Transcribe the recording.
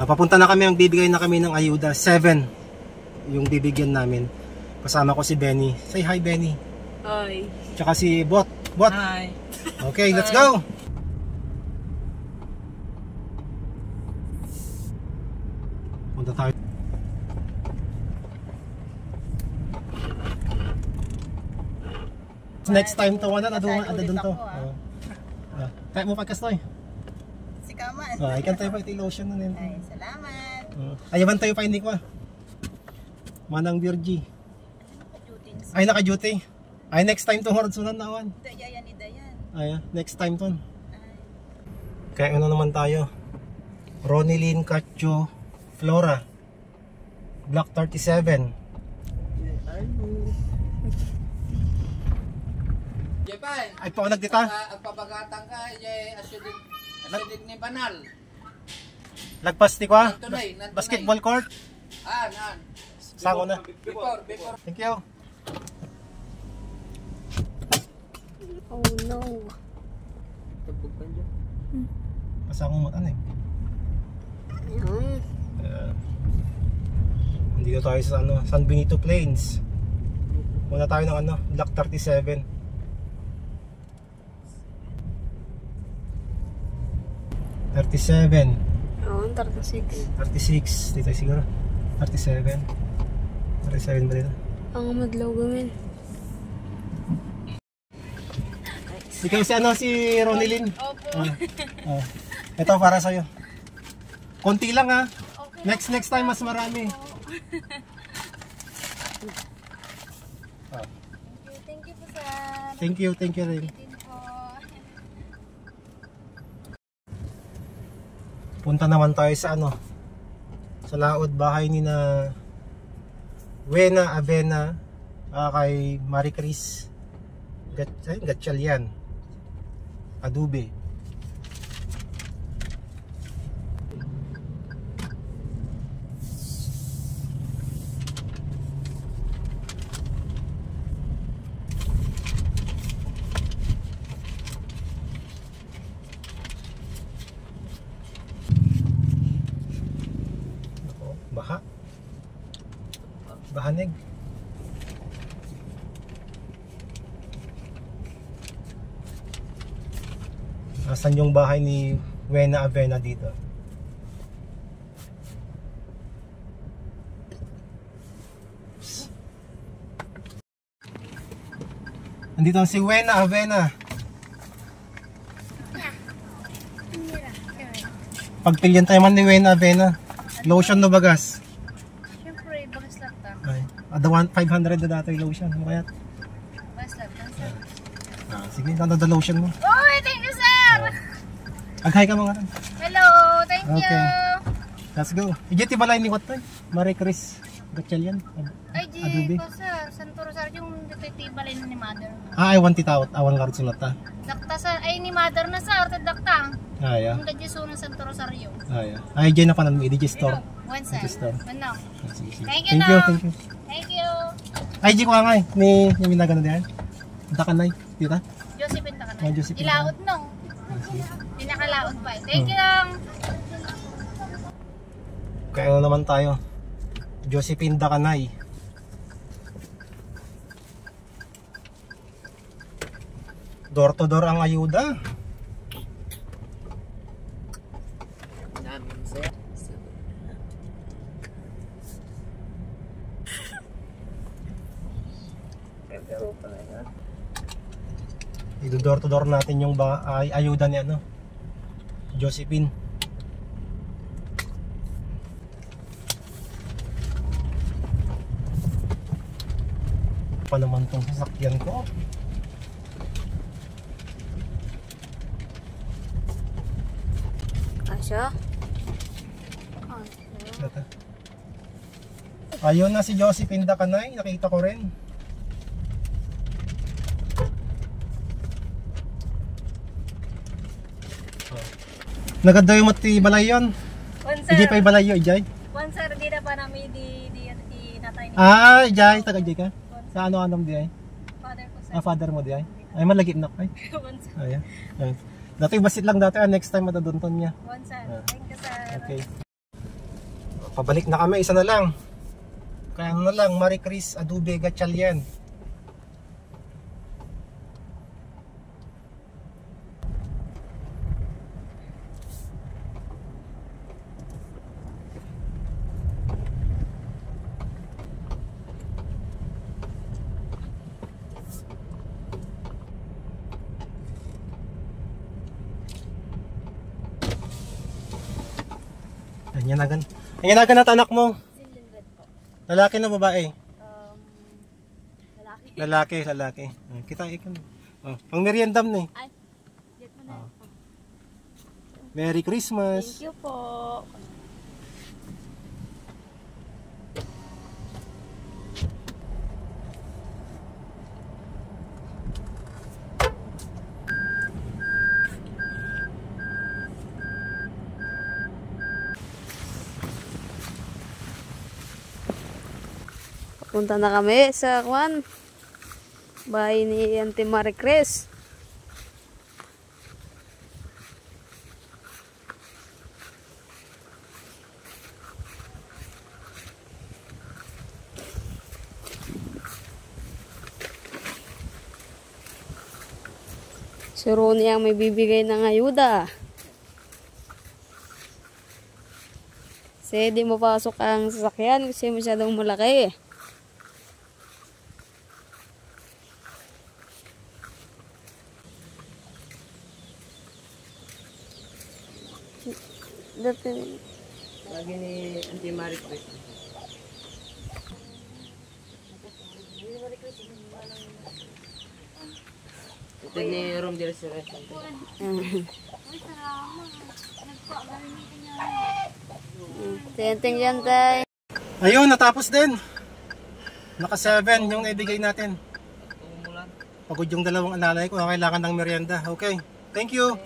Papunta na kami, bibigay na kami ng ayuda. 7 yung bibigyan namin. Kasama ko si Benny. Say hi, Benny. Hi. Tsaka si Bot. Bot. Hi. Okay, let's go. Punta tayo. Next time to, ada doon to. Kaya mo pagkastoy. Si Kaman. Ikan tayo pa iti lotion na nito. Ay, salamat. Ayaban tayo pa hindi ko. Manang Virgie. Ay naka-duty. Ay next time to horod sunan nawan. Dayan ni Dayan. Ay next time ton. Kaya ano naman tayo? Ronilyn Cacho Flora. Block 37. Ay pa nagdita. Ang pabagatang ka asyudig ni banal. Lagpas ti kwa? Nantunay. Basketball court. Nan. Sango na. Before. Thank you. Oh no. Pasango mo ano eh. Hindi na tayo sa San Benito Plains. Muna tayo ng Block 37. 37. Oo, 36. 36. Dito siguro. 37. 37 ba dito? Ang madlaw gamin. Ikaw si Ronilyn? Opo. Ito para sa'yo. Konti lang ha. Okay. Next time mas marami. Thank you po, sir. Thank you rin. Punta naman tayo sa sa laod bahay ni na Wena Avena kay Marie Chris Gatchalian Adube. Bahanig. Asan yung bahay ni Wena Avena dito? Nandito si Wena Avena. Pagpilyan tayo man ni Wena Avena. Lotion no bagas. Ada 500 na dati lotion mo kaya? Sige, nanda lotion mo. Oh, thank you, sir. Aghay ka mga rin. Hello, thank you. Let's go. Ijiti balay ni Watay. Marie Chris Gatchalian. Ay, di ko, sir. Santo Rosario yung balay ni mother. Ay, wanti tawat. Awan nga rin sunata. Dakta sa, ay ni mother na, sir. Dakta. Ay, yung gadyaso ng Santo Rosario. Ay, dyan na pa ng EDG store. One, sir. One Thank you. Thank you. Ay, di ko nga eh. May minagano diyan. Takanay, tita. Josephine Takanay. Josephine. Ilaot nung. Pinakalaot pa. Thank you. Kaya naman tayo. Josephine Takanay. Door to door ang ayuda. I-door to door natin yung ayuda ni Josephine. Pa naman tong sasakyan ko. Asya? Ayun na si Josephine Takanay, nakita ko rin. Nagadayo mo ti balayon. Ijay pa balayo, ijay. Sir, di na pa namin di natay ni. Ijay, taga-ijay ka. Sa ano-anong di ay? Father ko, sir. Father mo di ay? Ay, malagip na ko ay. Ayan. Dati basit lang dati, next time matadunton niya. Sir. Thank you, sir. Okay. Pabalik na kami, isa na lang. Kaya ano na lang, Marie Chris Adobe Gatchalian. Yan na anak mo. Lalaki na babae? Lalaki. Lalaki. Kita ikan. Oh, pang meriendam na eh. Merry Christmas. Thank you po. Punta na kami sa bahay ni Auntie Marie Chris. Si Ronnie ang may bibigay ng ayuda. Kasi di mapasok ang sasakyan kasi masyadong malaki. Lagi ni Auntie Marie Chris. Ito ni Room de Restoration. Tenting yan tayo. Ayun, natapos din. Naka 7 yung naibigay natin. Pagod yung dalawang alalay ko, kailangan ng merienda. Okay, thank you.